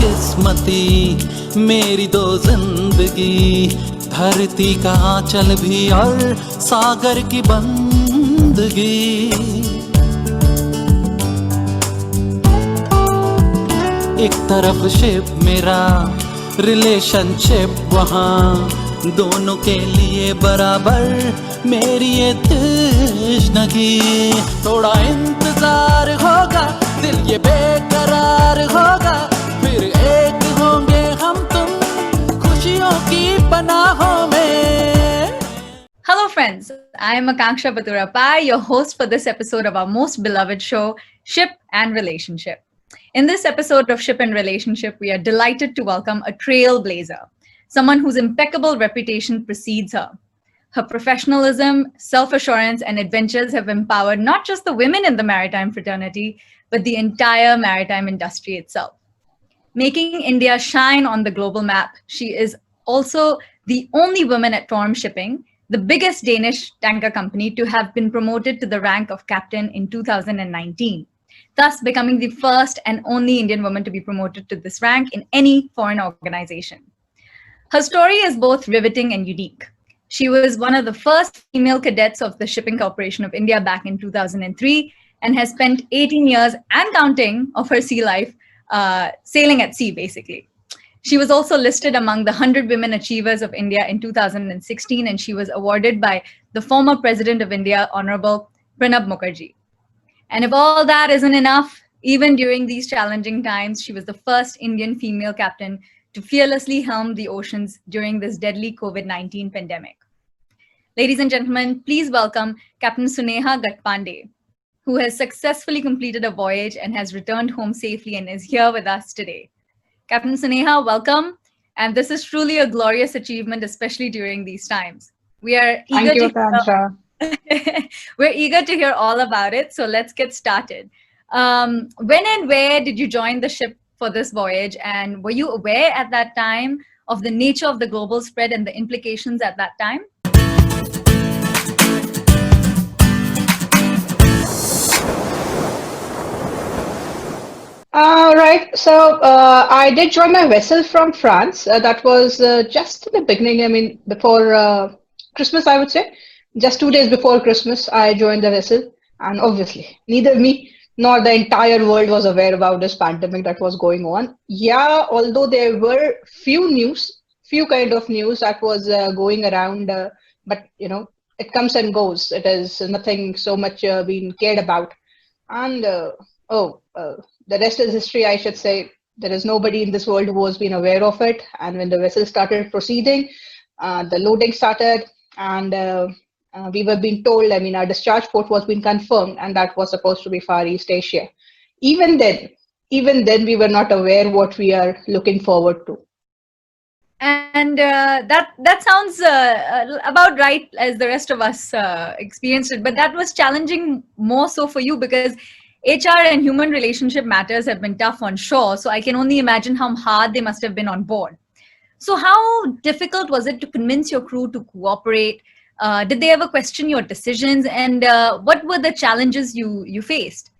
खुशकिस्मती मेरी दो जिंदगी, धरती का आंचल भी और सागर की बंदगी। एक तरफ शिप मेरा रिलेशनशिप, वहाँ दोनों के लिए बराबर मेरी ये तृष्णगी। थोड़ा इंतजार होगा, दिल ये बेकरार होगा, फिर एक होंगे हम तुम खुशियों की पनाहों में। Hello friends, I am Akanksha Batura Pai, your host for this episode of our most beloved show, Ship and Relationship. In this episode of Ship and Relationship, we are delighted to welcome a trailblazer, someone whose impeccable reputation precedes her. Her professionalism, self-assurance, and adventures have empowered not just the women in the maritime fraternity, but the entire maritime industry itself. Making India shine on the global map, she is also the only woman at Torm Shipping, the biggest Danish tanker company to have been promoted to the rank of captain in 2019, thus becoming the first and only Indian woman to be promoted to this rank in any foreign organization. Her story is both riveting and unique. She was one of the first female cadets of the Shipping Corporation of India back in 2003 and has spent 18 years and counting of her sea life sailing at sea, basically. She was also listed among the 100 Women Achievers of India in 2016, and she was awarded by the former President of India, Honorable Pranab Mukherjee. And if all that isn't enough, even during these challenging times, she was the first Indian female captain to fearlessly helm the oceans during this deadly COVID-19 pandemic. Ladies and gentlemen, please welcome Captain Suneha Gadpande, who has successfully completed a voyage and has returned home safely and is here with us today. Captain Suneha, welcome. And this is truly a glorious achievement, especially during these times. We are eager we're eager to hear all about it. So let's get started. When and where did you join the ship for this voyage? And were you aware at that time of the nature of the global spread and the implications at that time? Right. So I did join my vessel from France. That was just in the beginning. I mean, before Christmas, I would say. Just 2 days before Christmas, I joined the vessel. And obviously, neither me nor the entire world was aware about this pandemic that was going on. Yeah, although there were few kind of news that was going around, but you know, it comes and goes. It is nothing so much being cared about. And the rest is history, I should say. There is nobody in this world who has been aware of it. And when the vessel started proceeding, the loading started, and we were being told, I mean, our discharge port was being confirmed, and that was supposed to be Far East Asia. Even then, we were not aware what we are looking forward to. And that sounds about right as the rest of us experienced it. But that was challenging more so for you because HR and human relationship matters have been tough on shore. So I can only imagine how hard they must have been on board. So how difficult was it to convince your crew to cooperate? Did they ever question your decisions? And what were the challenges you faced?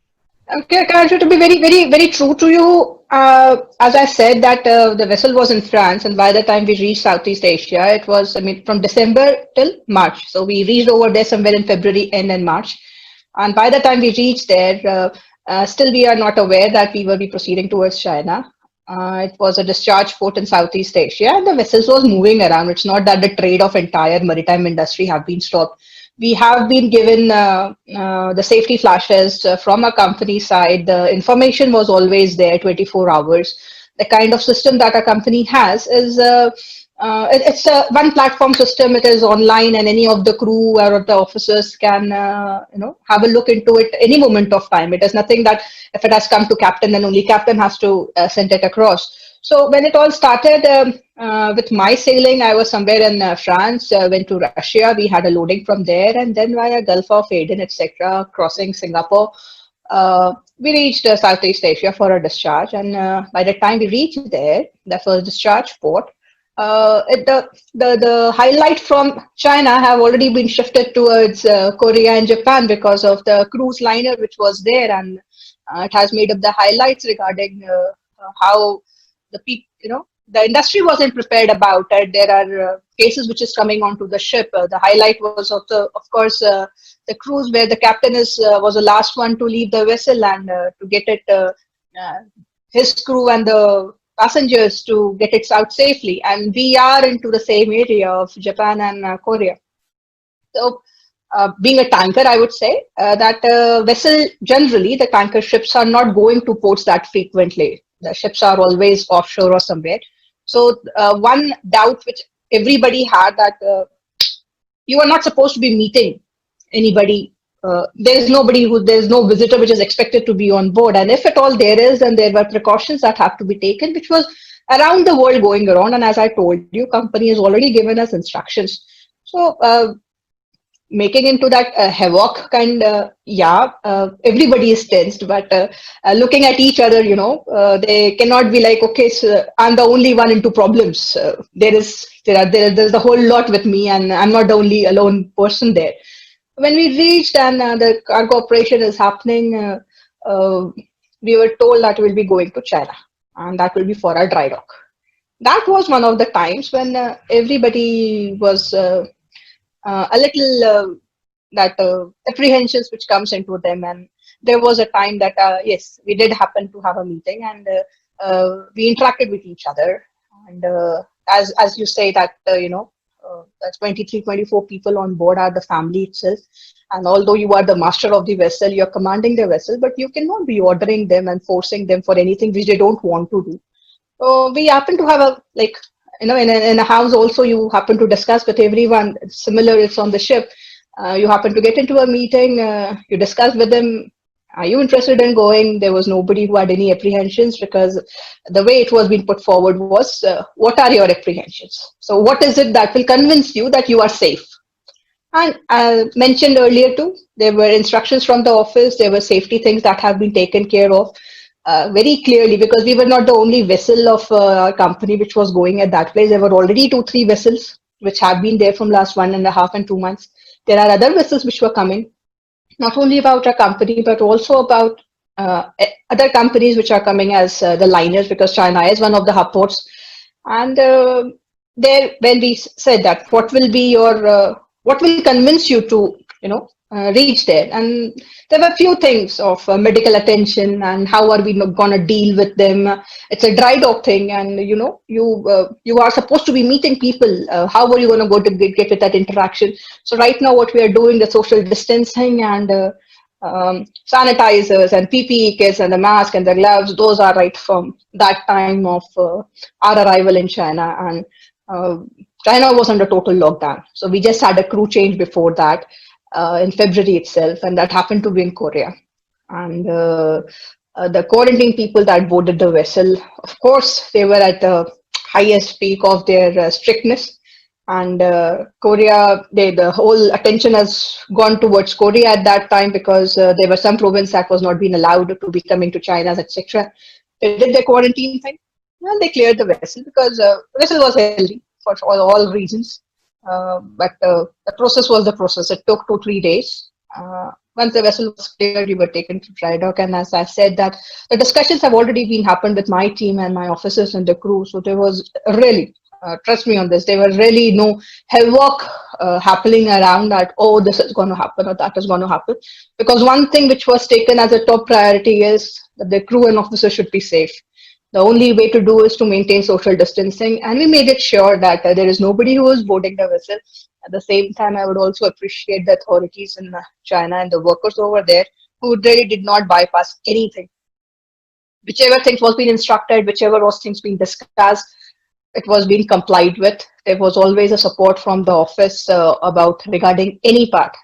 Okay, Akanksha, to be very true to you, as I said that the vessel was in France, and by the time we reached Southeast Asia, it was, I mean, from December till March. So we reached over there somewhere in February, end and March. And by the time we reached there, still we are not aware that we will be proceeding towards China. It was a discharge port in Southeast Asia, and the vessels was moving around. It's not that the trade of entire maritime industry have been stopped. We have been given the safety flashes from our company side. The information was always there 24 hours. The kind of system that our company has is it's a one platform system. It is online, and any of the crew or the officers can have a look into it any moment of time. It is nothing that if it has come to captain, then only captain has to send it across. So when it all started with my sailing, I was somewhere in France, went to Russia. We had a loading from there, and then via Gulf of Aden, etc., crossing Singapore, we reached Southeast Asia for a discharge. And by the time we reached there, the first discharge port, the highlight from China have already been shifted towards Korea and Japan because of the cruise liner which was there, and it has made up the highlights regarding how the industry wasn't prepared about it. There are cases which is coming onto the ship. The highlight was of course, the cruise where the captain was the last one to leave the vessel and to get it, his crew and the passengers to get it out safely. And we are into the same area of Japan and Korea. So, being a tanker, I would say that vessel generally, the tanker ships are not going to ports that frequently. The ships are always offshore or somewhere. So one doubt which everybody had, that you are not supposed to be meeting anybody. There's no visitor which is expected to be on board. And if at all there is, then there were precautions that have to be taken, which was around the world going around. And as I told you, company has already given us instructions. So making into that havoc kind, everybody is tensed, but looking at each other, they cannot be like, okay, so I'm the only one into problems. There's a whole lot with me, and I'm not the only alone person there. When we reached and the cargo operation is happening, we were told that we'll be going to China, and that will be for our dry dock. That was one of the times when everybody was a little apprehensions which comes into them. And there was a time that yes, we did happen to have a meeting, and we interacted with each other. And as you say that that's 23, 24 people on board are the family itself. And although you are the master of the vessel, you're commanding the vessel, but you cannot be ordering them and forcing them for anything which they don't want to do. So we happen to have in a house also, you happen to discuss with everyone. Similar, it's on the ship. You happen to get into a meeting, you discuss with them, are you interested in going? There was nobody who had any apprehensions, because the way it was being put forward was, what are your apprehensions? So what is it that will convince you that you are safe? And I mentioned earlier too, there were instructions from the office, there were safety things that have been taken care of very clearly, because we were not the only vessel of our company which was going at that place. There were already 2-3 vessels which have been there from last 1.5 and 2 months. There are other vessels which were coming, not only about our company, but also about other companies which are coming as the liners, because China is one of the hub ports. And there, when we said that, what will convince you to, reach there? And there were a few things of medical attention, and how are we going to deal with them? It's a dry dock thing, and you are supposed to be meeting people. How are you going to go to get with that interaction? So right now, what we are doing, the social distancing and sanitizers and PPE kits and the mask and the gloves, those are right from that time of our arrival in China. And China was under total lockdown. So we just had a crew change before that. In February itself, and that happened to be in Korea. And the quarantine people that boarded the vessel, of course, they were at the highest peak of their strictness. And Korea, the whole attention has gone towards Korea at that time, because there were some province that was not being allowed to be coming to China, etc. They did their quarantine thing, and they cleared the vessel, because the vessel was healthy for all reasons. But the process was the process. It took 2-3 days. Once the vessel was cleared, we were taken to dry dock. And as I said, that the discussions have already been happened with my team and my officers and the crew. So there was really, trust me on this, there were really no havoc happening around that, oh, this is going to happen or that is going to happen. Because one thing which was taken as a top priority is that the crew and officers should be safe. The only way to do is to maintain social distancing, and we made it sure that there is nobody who is boarding the vessel. At the same time, I would also appreciate the authorities in China and the workers over there, who really did not bypass anything. Whichever things was being instructed, whichever was things being discussed, it was being complied with. There was always a support from the office about regarding any part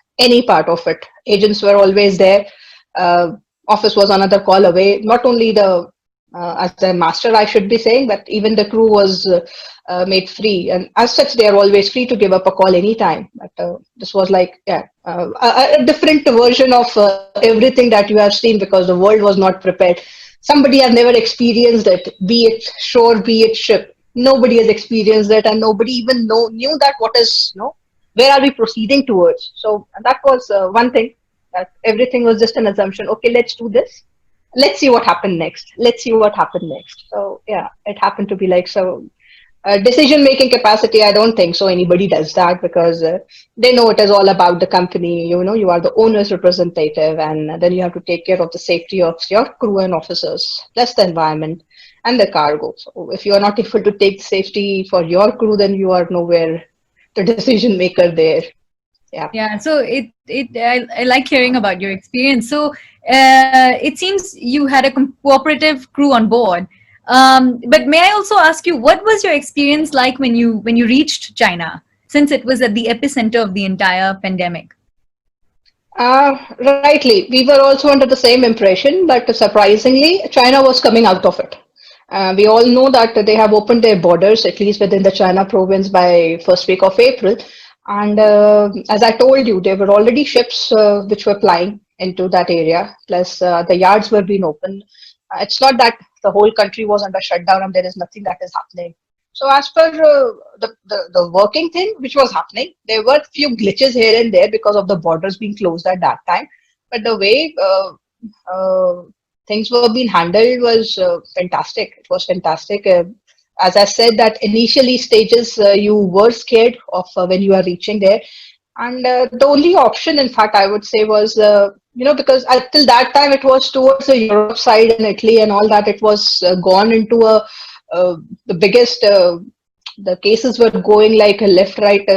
of it. Agents were always there. Office was another call away. Not only the as a master, I should be saying, but even the crew was made free, and as such, they are always free to give up a call anytime. But this was like, a different version of everything that you have seen, because the world was not prepared. Somebody has never experienced it, be it shore, be it ship. Nobody has experienced it, and nobody even knew that where are we proceeding towards. So that was one thing, that everything was just an assumption. Okay, let's do this. let's see what happened next. Let's see what happened next. So yeah, it happened to be like so. Decision making capacity, I don't think so anybody does that, because they know it is all about the company. You are the owner's representative, and then you have to take care of the safety of your crew and officers, plus the environment and the cargo. So if you are not able to take safety for your crew, then you are nowhere the decision maker there. Yeah. Yeah, so I like hearing about your experience. So it seems you had a cooperative crew on board. But may I also ask you, what was your experience like when you reached China, since it was at the epicenter of the entire pandemic? Rightly, we were also under the same impression, but surprisingly, China was coming out of it. We all know that they have opened their borders, at least within the China province, by first week of April. And as I told you, there were already ships which were plying into that area, plus the yards were being opened. It's not that the whole country was under shutdown and there is nothing that is happening. So as per the working thing which was happening, there were few glitches here and there because of the borders being closed at that time. But the way things were being handled was fantastic. It was fantastic. As I said, that initially stages you were scared of when you are reaching there, and the only option, in fact, I would say was because until that time it was towards the Europe side and Italy and all that. It was gone into the biggest. The cases were going like left, right,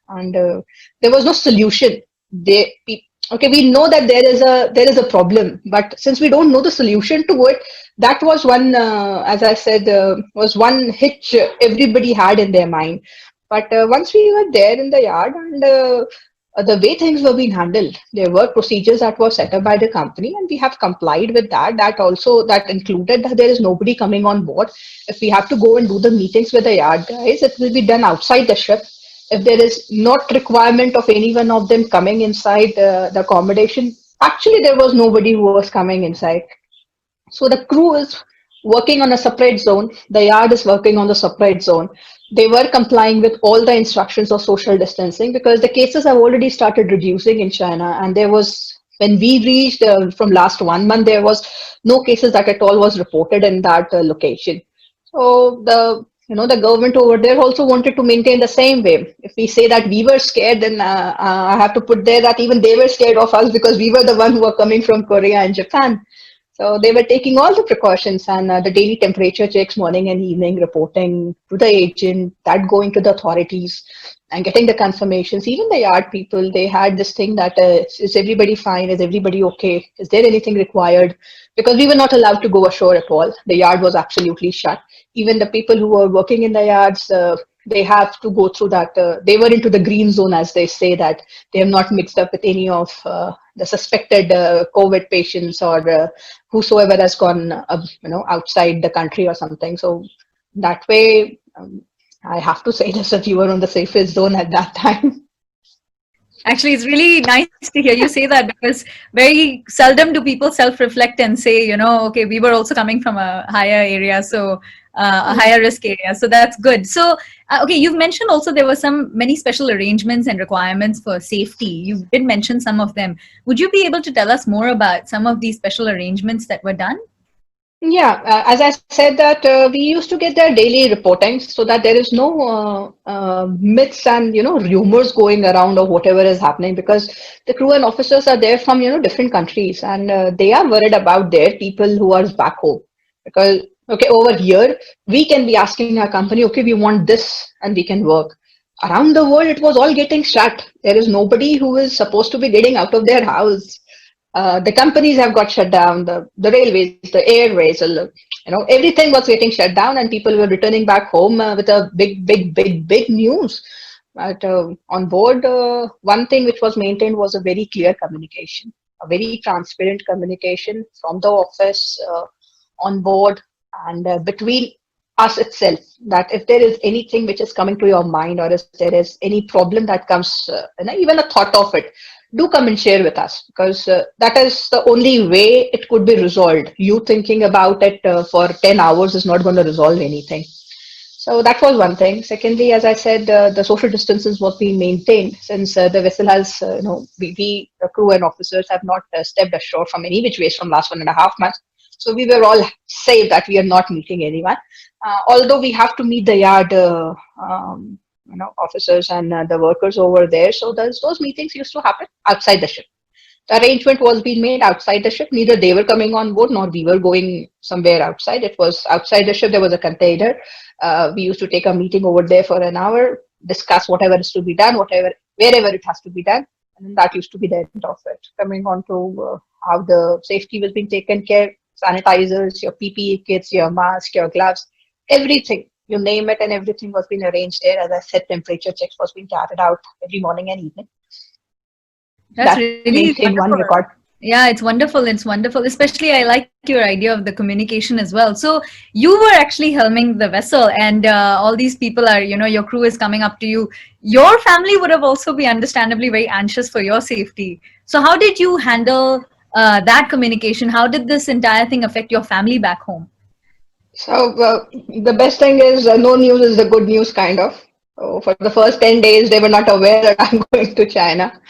and there was no solution. Okay, we know that there is a problem, but since we don't know the solution to it, that was one, as I said, was one hitch everybody had in their mind. But once we were there in the yard, and the way things were being handled, there were procedures that were set up by the company, and we have complied with that. That included that there is nobody coming on board. If we have to go and do the meetings with the yard guys, it will be done outside the ship. If there is not requirement of any one of them coming inside the accommodation, actually there was nobody who was coming inside. So the crew is working on a separate zone. The yard is working on the separate zone. They were complying with all the instructions of social distancing, because the cases have already started reducing in China. And there was, when we reached from last 1 month, there was no cases that at all was reported in that location. So the government over there also wanted to maintain the same way. If we say that we were scared, then I have to put there that even they were scared of us, because we were the one who were coming from Korea and Japan. So they were taking all the precautions, and the daily temperature checks morning and evening, reporting to the agent, that going to the authorities and getting the confirmations. Even the yard people, they had this thing that is everybody fine? Is everybody okay? Is there anything required? Because we were not allowed to go ashore at all. The yard was absolutely shut. Even the people who were working in the yards, they have to go through that. They were into the green zone, as they say, that they have not mixed up with any of the suspected COVID patients or whosoever has gone, outside the country or something. So that way, I have to say this, that you were on the safest zone at that time. Actually, it's really nice to hear you say that, because very seldom do people self-reflect and say, okay, we were also coming from a higher area, so a higher risk area. So that's good. So, okay, you've mentioned also there were many special arrangements and requirements for safety. You did mention some of them. Would you be able to tell us more about some of these special arrangements that were done? Yeah, as I said that we used to get their daily reporting, so that there is no myths and rumors going around of whatever is happening, because the crew and officers are there from different countries, and they are worried about their people who are back home. Because okay, over here we can be asking our company, okay, we want this, and we can work. Around the world, it was all getting shut. There is nobody who is supposed to be getting out of their house. The companies have got shut down, the railways, the airways, everything was getting shut down, and people were returning back home with a big news. But on board, one thing which was maintained was a very clear communication, a very transparent communication from the office on board and between us itself, that if there is anything which is coming to your mind, or if there is any problem that comes, even a thought of it, do come and share with us, because that is the only way it could be resolved. You thinking about it for 10 hours is not going to resolve anything. So that was one thing. Secondly, as I said, the social distances was being maintained, since the vessel has, we, the crew and officers have not stepped ashore from any which ways from last 1.5 months. So we were all safe that we are not meeting anyone. Although we have to meet the yard officers and the workers over there. So those meetings used to happen outside the ship. The arrangement was being made outside the ship. Neither they were coming on board nor we were going somewhere outside. It was outside the ship. There was a container. We used to take a meeting over there for an hour, discuss whatever is to be done, wherever it has to be done. And that used to be the end of it. Coming on to how the safety was being taken care, sanitizers, your PPE kits, your mask, your gloves, everything. You name it, and everything was being arranged there. As I said, temperature checks was being carried out every morning and evening. That's really in one wonderful. record. Yeah, it's wonderful. It's wonderful. Especially, I like your idea of the communication as well. So you were actually helming the vessel, and all these people are, your crew is coming up to you. Your family would have also been understandably very anxious for your safety. So how did you handle that communication? How did this entire thing affect your family back home? So the best thing is no news is the good news, kind of. So for the first 10 days, they were not aware that I'm going to China.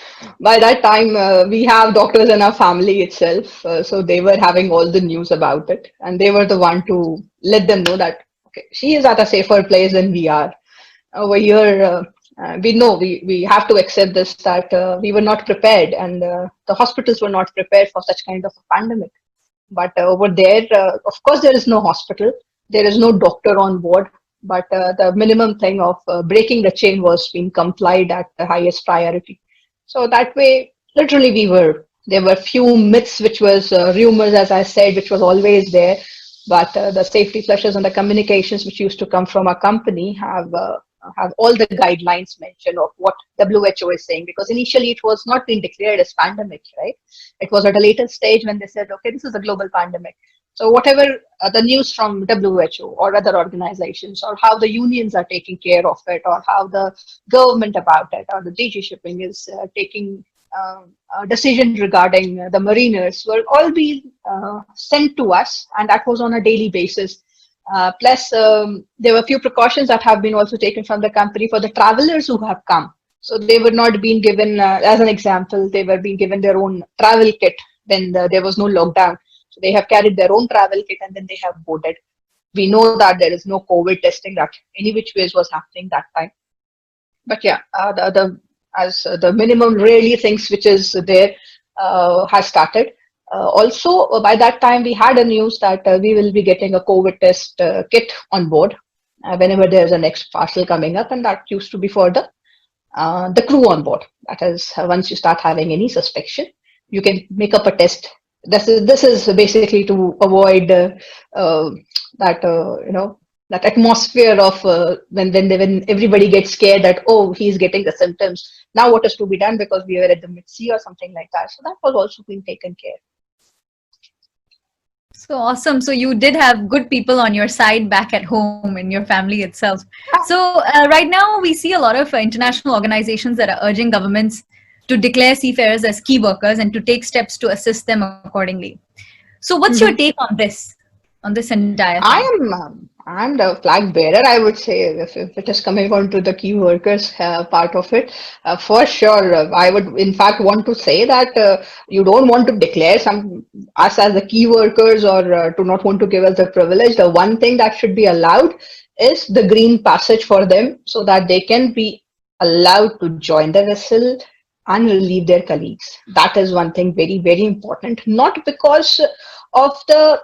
By that time, we have doctors in our family itself. So they were having all the news about it. And they were the one to let them know that, okay, she is at a safer place than we are. Over here, we know we have to accept this, that we were not prepared, and the hospitals were not prepared for such kind of a pandemic. But over there, of course, there is no hospital, there is no doctor on board, but the minimum thing of breaking the chain was being complied at the highest priority. So that way, literally, there were few myths, which was rumors, as I said, which was always there. But the safety pressures and the communications which used to come from our company have all the guidelines mentioned of what WHO is saying, because initially it was not being declared as pandemic, right? It was at a later stage when they said, okay, this is a global pandemic. So whatever the news from WHO or other organizations, or how the unions are taking care of it, or how the government about it, or the DG shipping is taking a decision regarding the mariners, will all be sent to us, and that was on a daily basis. Plus, there were a few precautions that have been also taken from the company for the travelers who have come. So they were not being given, as an example, they were being given their own travel kit when there was no lockdown. So they have carried their own travel kit and then they have boarded. We know that there is no COVID testing that any which ways was happening that time. But yeah, the minimum really things which is there has started. Also, by that time, we had a news that we will be getting a COVID test kit on board whenever there's a next parcel coming up, and that used to be for the crew on board. That is, once you start having any suspicion, you can make up a test. This is basically to avoid that atmosphere of when everybody gets scared that, oh, he's getting the symptoms. Now what is to be done, because we were at the mid-sea or something like that. So that was also being taken care. So awesome. So you did have good people on your side back at home in your family itself. So right now we see a lot of international organizations that are urging governments to declare seafarers as key workers and to take steps to assist them accordingly. So what's your take on this entire thing? I'm the flag bearer, I would say, if it is coming on to the key workers part of it. For sure, I would in fact want to say that you don't want to declare us as the key workers, or to not want to give us the privilege. The one thing that should be allowed is the green passage for them, so that they can be allowed to join the vessel and relieve their colleagues. That is one thing very, very important, not because of the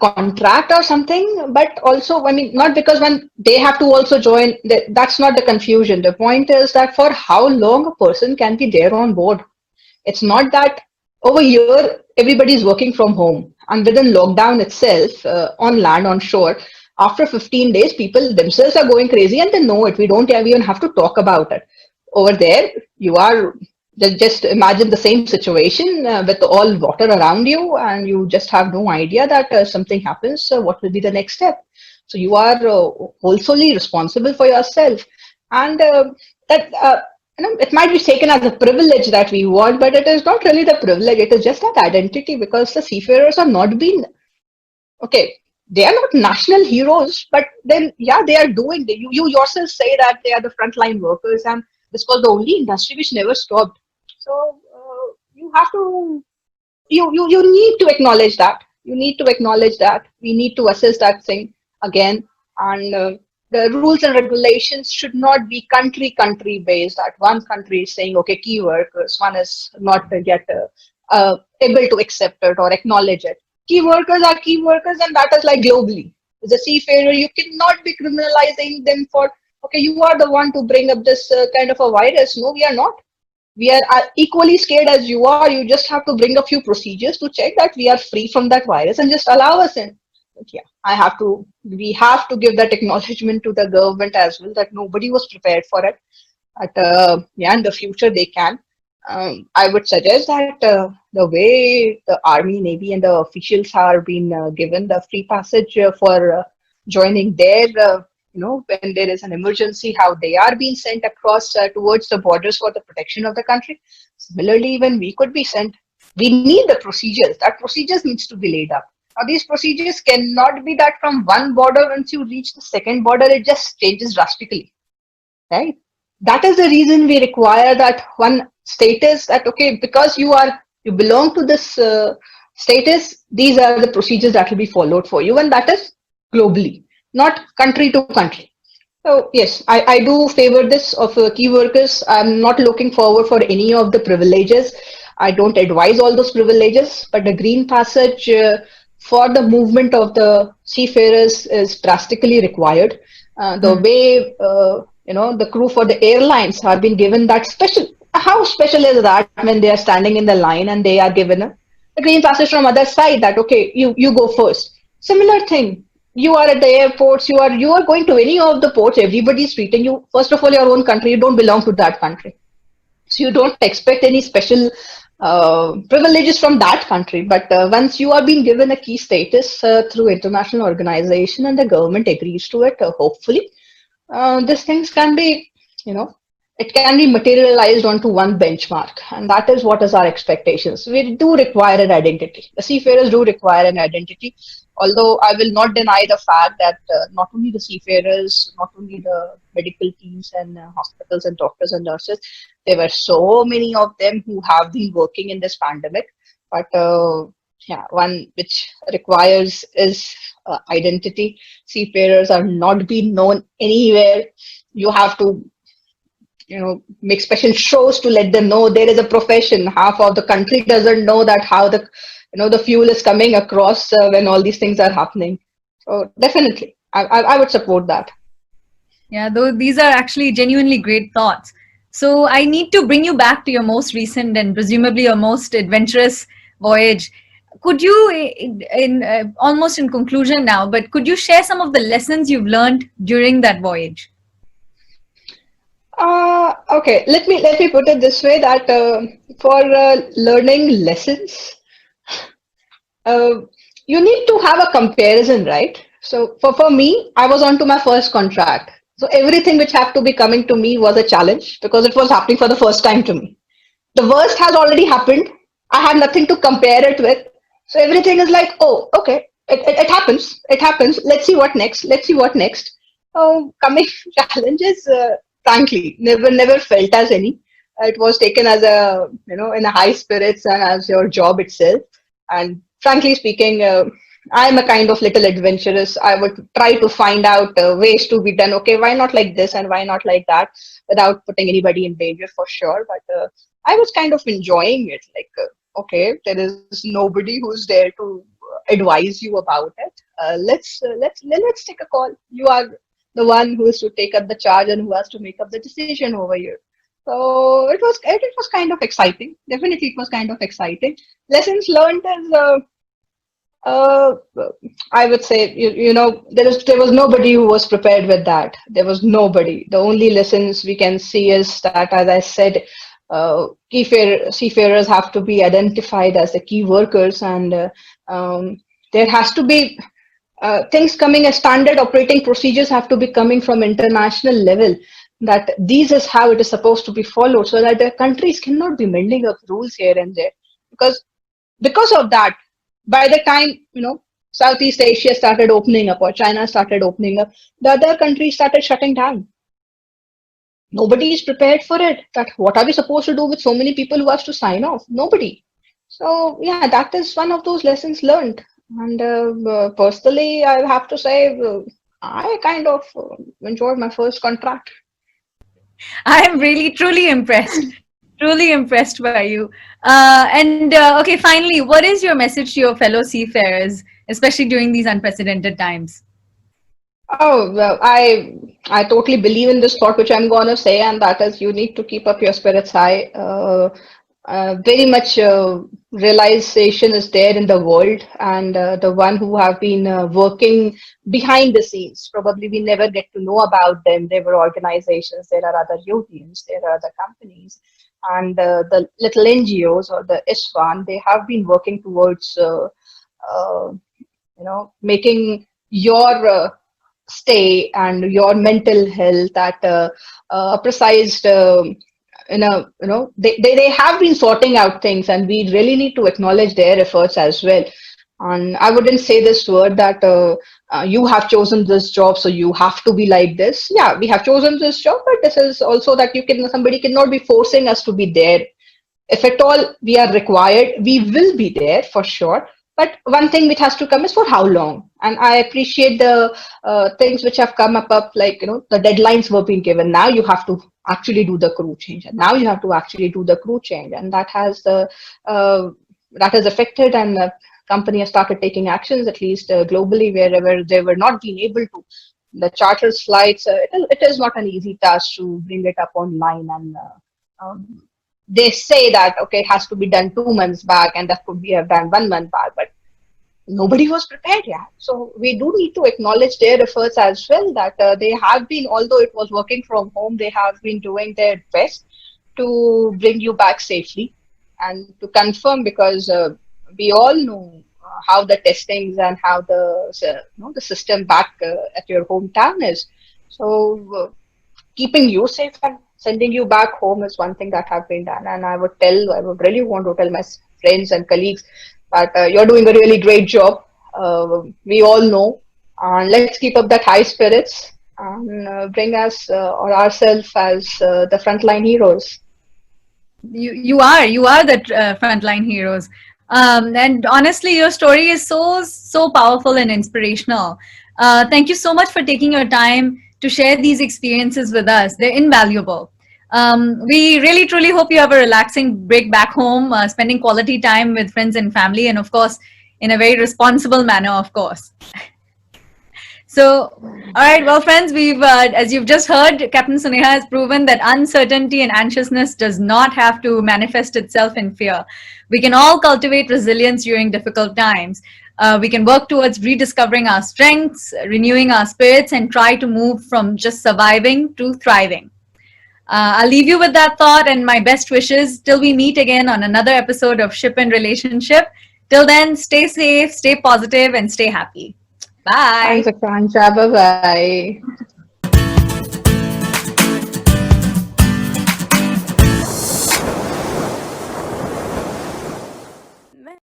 contract or something, but also, I mean, not because when they have to also join, that's not the confusion. The point is that for how long a person can be there on board. It's not that over here, everybody is working from home, and within lockdown itself, on land, on shore, after 15 days, people themselves are going crazy, and they know it. We don't even have to talk about it. Over there, you are just imagine the same situation with all water around you, and you just have no idea that something happens. What will be the next step? So you are wholesomely responsible for yourself, and it might be taken as a privilege that we want, but it is not really the privilege. It is just that identity, because the seafarers are not being okay. They are not national heroes, but then yeah, they are doing. You yourself say that they are the frontline workers, and this was the only industry which never stopped. So you have to, you need to acknowledge that You need to acknowledge that. We need to assess that thing again. And the rules and regulations should not be country based. That one country is saying, okay, key workers, one is not yet able to accept it or acknowledge it. Key workers are key workers, and that is like globally. As a seafarer, you cannot be criminalizing them for, okay, you are the one to bring up this kind of a virus. No, we are not. We are equally scared as you are. You just have to bring a few procedures to check that we are free from that virus and just allow us in. But yeah, we have to give that acknowledgement to the government as well, that nobody was prepared for it. But yeah, in the future they can. I would suggest that the way the Army, Navy, and the officials are being given the free passage for joining their, when there is an emergency, how they are being sent across towards the borders for the protection of the country. Similarly, even we could be sent. We need the procedures. That procedures needs to be laid up. Now, these procedures cannot be that from one border, once you reach the second border, it just changes drastically, right? That is the reason we require that one status, that okay, because you belong to this status, these are the procedures that will be followed for you, and that is globally, not country to country. So yes, I do favor this of key workers. I'm not looking forward for any of the privileges. I don't advise all those privileges, but the green passage for the movement of the seafarers is drastically required. The way the crew for the airlines are being given that special. How special is that when they are standing in the line and they are given a green passage from other side, that okay, you go first. Similar thing. You are at the airports. You are going to any of the ports. Everybody is treating you. First of all, your own country. You don't belong to that country, so you don't expect any special privileges from that country. But once you are being given a key status through international organization and the government agrees to it, hopefully these things can be, it can be materialized onto one benchmark, and that is what is our expectations. We do require an identity. The seafarers do require an identity, although I will not deny the fact that not only the seafarers, not only the medical teams and hospitals and doctors and nurses, there were so many of them who have been working in this pandemic, but yeah, one which requires is identity. Seafarers are not being known anywhere. You have to make special shows to let them know there is a profession. Half of the country doesn't know that how the fuel is coming across when all these things are happening. So definitely, I would support that. Yeah, though these are actually genuinely great thoughts. So I need to bring you back to your most recent and presumably your most adventurous voyage. Could you, almost in conclusion now, but could you share some of the lessons you've learned during that voyage? Okay, let me put it this way, that for learning lessons, you need to have a comparison, right? So for me, I was on to my first contract. So everything which had to be coming to me was a challenge because it was happening for the first time to me. The worst has already happened. I had nothing to compare it with. So everything is like, oh, okay, it happens. It happens. Let's see what next. Let's see what next. So coming challenges, frankly, never felt as any. It was taken as in a high spirits and as your job itself. And frankly speaking, I'm a kind of little adventurous. I would try to find out ways to be done. Okay, why not like this and why not like that, without putting anybody in danger for sure. But I was kind of enjoying it. Like, okay, there is nobody who's there to advise you about it. Let's take a call. You are the one who is to take up the charge and who has to make up the decision over here. So it was kind of exciting. Definitely, it was kind of exciting. Lessons learned is, I would say, there was nobody who was prepared with that. There was nobody. The only lessons we can see is that, as I said, seafarers have to be identified as the key workers, and there has to be things coming as standard operating procedures have to be coming from international level, that these is how it is supposed to be followed, so that the countries cannot be mending up rules here and there. Because of that, by the time Southeast Asia started opening up or China started opening up, the other countries started shutting down. Nobody is prepared for it. That what are we supposed to do with so many people who have to sign off? Nobody. So yeah, that is one of those lessons learned. And personally, I have to say, I kind of enjoyed my first contract. I am really truly impressed by you. Okay, finally, what is your message to your fellow seafarers, especially during these unprecedented times? Oh, well, I totally believe in this thought, which I'm gonna say, and that is you need to keep up your spirits high. Very much realization is there in the world, and the one who have been working behind the scenes, probably we never get to know about them. There were organizations, there are other unions, there are other companies, and the little NGOs or the ISFAN, they have been working towards uh, making your stay and your mental health at a precise they have been sorting out things, and we really need to acknowledge their efforts as well. And I wouldn't say this word that you have chosen this job so you have to be like this. Yeah, we have chosen this job, but this is also that somebody cannot be forcing us to be there. If at all we are required, we will be there for sure. But one thing which has to come is for how long. And I appreciate the things which have come up, like the deadlines were being given. Now you have to actually do the crew change, and now you have to actually do the crew change, and uh, that has affected, and the company has started taking actions, at least globally, wherever they were not being able to. The charter flights, it is not an easy task to bring it up online, and they say that okay, it has to be done 2 months back, and that could be have done 1 month back, but nobody was prepared yet. So we do need to acknowledge their efforts as well, that they have been, although it was working from home, they have been doing their best to bring you back safely and to confirm, because we all know how the testings and how the system back at your hometown is. So keeping you safe and sending you back home is one thing that have been done. And I would really want to tell my friends and colleagues that you're doing a really great job. We all know. Let's keep up that high spirits and bring us or ourselves as the frontline heroes. You are the frontline heroes. And honestly, your story is so powerful and inspirational. Thank you so much for taking your time to share these experiences with us. They're invaluable. We really truly hope you have a relaxing break back home, spending quality time with friends and family, and of course in a very responsible manner, of course. So, all right, well, friends, as you've just heard, Captain Suneha has proven that uncertainty and anxiousness does not have to manifest itself in fear. We can all cultivate resilience during difficult times. We can work towards rediscovering our strengths, renewing our spirits, and try to move from just surviving to thriving. I'll leave you with that thought and my best wishes till we meet again on another episode of Ship and Relationship. Till then, stay safe, stay positive, and stay happy. Bye. Thanks, Akanksha. Bye bye.